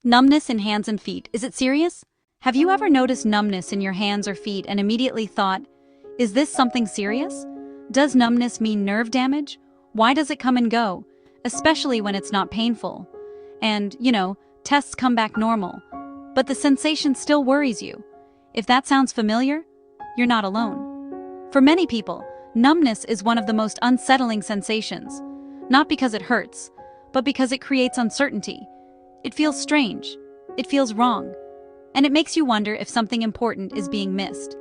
Numbness in hands and feet. Is it serious? Have you ever noticed numbness in your hands or feet and immediately thought, is this something serious? Does numbness mean nerve damage? Why does it come and go, especially when it's not painful? And, tests come back normal, but the sensation still worries you. If that sounds familiar, you're not alone. For many people, numbness is one of the most unsettling sensations, not because it hurts, but because it creates uncertainty. It feels strange, it feels wrong, and it makes you wonder if something important is being missed.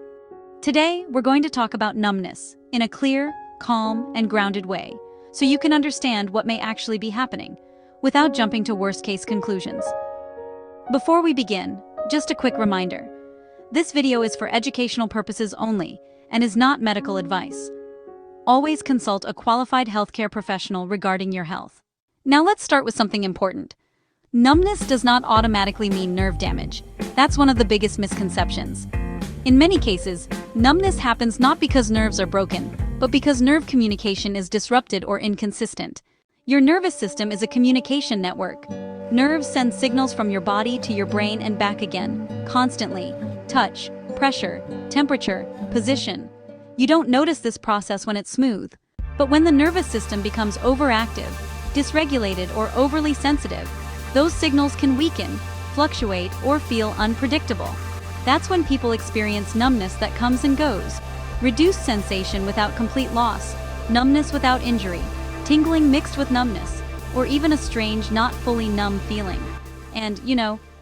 Today, we're going to talk about numbness in a clear, calm, and grounded way, so you can understand what may actually be happening, without jumping to worst-case conclusions. Before we begin, just a quick reminder. This video is for educational purposes only and is not medical advice. Always consult a qualified healthcare professional regarding your health. Now let's start with something important. Numbness does not automatically mean nerve damage. That's one of the biggest misconceptions. In many cases, numbness happens not because nerves are broken, but because nerve communication is disrupted or inconsistent. Your nervous system is a communication network. Nerves send signals from your body to your brain and back again, constantly. Touch, pressure, temperature, position. You don't notice this process when it's smooth. But when the nervous system becomes overactive, dysregulated, or overly sensitive, those signals can weaken, fluctuate, or feel unpredictable. That's when people experience numbness that comes and goes. Reduced sensation without complete loss, numbness without injury, tingling mixed with numbness, or even a strange, not fully numb feeling. And,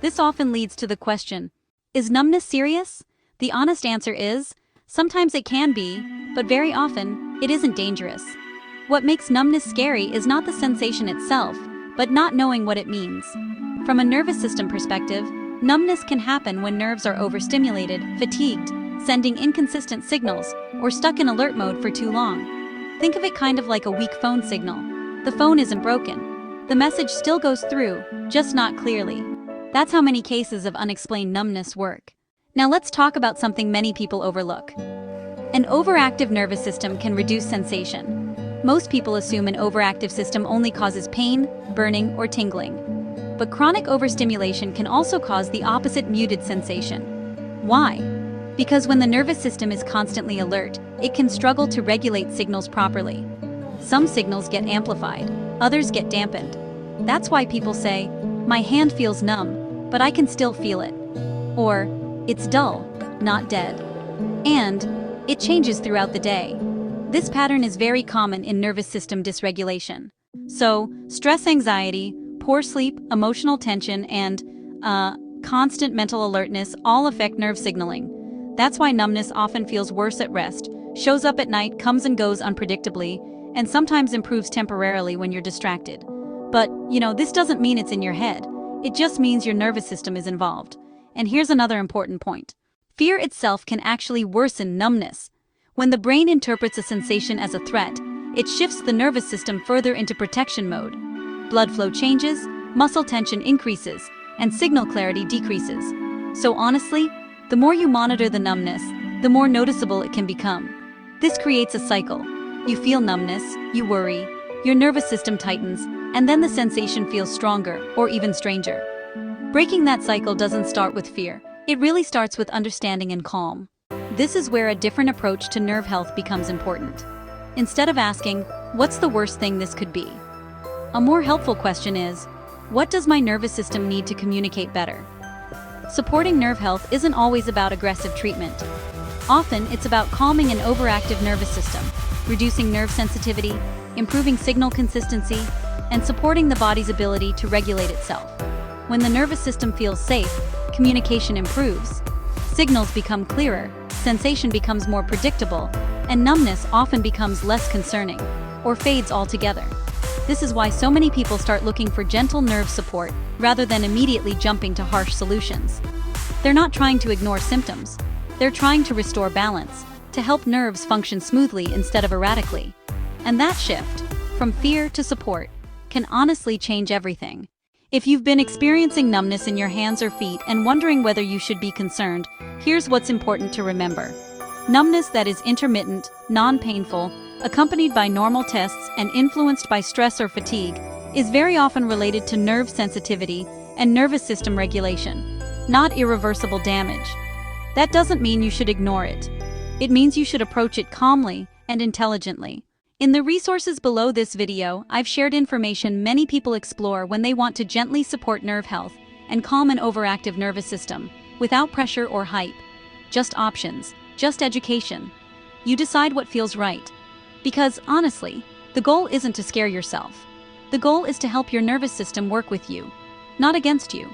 this often leads to the question, is numbness serious? The honest answer is, sometimes it can be, but very often, it isn't dangerous. What makes numbness scary is not the sensation itself, but not knowing what it means. From a nervous system perspective, numbness can happen when nerves are overstimulated, fatigued, sending inconsistent signals, or stuck in alert mode for too long. Think of it kind of like a weak phone signal. The phone isn't broken. The message still goes through, just not clearly. That's how many cases of unexplained numbness work. Now let's talk about something many people overlook. An overactive nervous system can reduce sensation. Most people assume an overactive system only causes pain, burning, or tingling. But chronic overstimulation can also cause the opposite, muted sensation. Why? Because when the nervous system is constantly alert, it can struggle to regulate signals properly. Some signals get amplified, others get dampened. That's why people say, my hand feels numb, but I can still feel it. Or, it's dull, not dead. And, it changes throughout the day. This pattern is very common in nervous system dysregulation. So, stress, anxiety, poor sleep, emotional tension, and constant mental alertness all affect nerve signaling. That's why numbness often feels worse at rest, shows up at night, comes and goes unpredictably, and sometimes improves temporarily when you're distracted. But, this doesn't mean it's in your head. It just means your nervous system is involved. And here's another important point. Fear itself can actually worsen numbness. When the brain interprets a sensation as a threat, it shifts the nervous system further into protection mode. Blood flow changes, muscle tension increases, and signal clarity decreases. So honestly, the more you monitor the numbness, the more noticeable it can become. This creates a cycle. You feel numbness, you worry, your nervous system tightens, and then the sensation feels stronger or even stranger. Breaking that cycle doesn't start with fear. It really starts with understanding and calm. This is where a different approach to nerve health becomes important. Instead of asking, what's the worst thing this could be? A more helpful question is, what does my nervous system need to communicate better? Supporting nerve health isn't always about aggressive treatment. Often, it's about calming an overactive nervous system, reducing nerve sensitivity, improving signal consistency, and supporting the body's ability to regulate itself. When the nervous system feels safe, communication improves, signals become clearer, sensation becomes more predictable, and numbness often becomes less concerning, or fades altogether. This is why so many people start looking for gentle nerve support rather than immediately jumping to harsh solutions. They're not trying to ignore symptoms. They're trying to restore balance, to help nerves function smoothly instead of erratically. And that shift, from fear to support, can honestly change everything. If you've been experiencing numbness in your hands or feet and wondering whether you should be concerned, here's what's important to remember. Numbness that is intermittent, non-painful, accompanied by normal tests and influenced by stress or fatigue, is very often related to nerve sensitivity and nervous system regulation, not irreversible damage. That doesn't mean you should ignore it. It means you should approach it calmly and intelligently. In the resources below this video, I've shared information many people explore when they want to gently support nerve health and calm an overactive nervous system, without pressure or hype. Just options, just education. You decide what feels right. Because, honestly, the goal isn't to scare yourself. The goal is to help your nervous system work with you, not against you.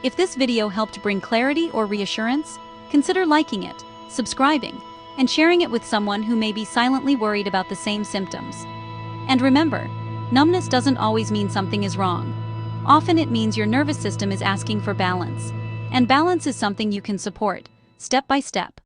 If this video helped bring clarity or reassurance, consider liking it, subscribing, and sharing it with someone who may be silently worried about the same symptoms. And remember, numbness doesn't always mean something is wrong. Often it means your nervous system is asking for balance. And balance is something you can support, step by step.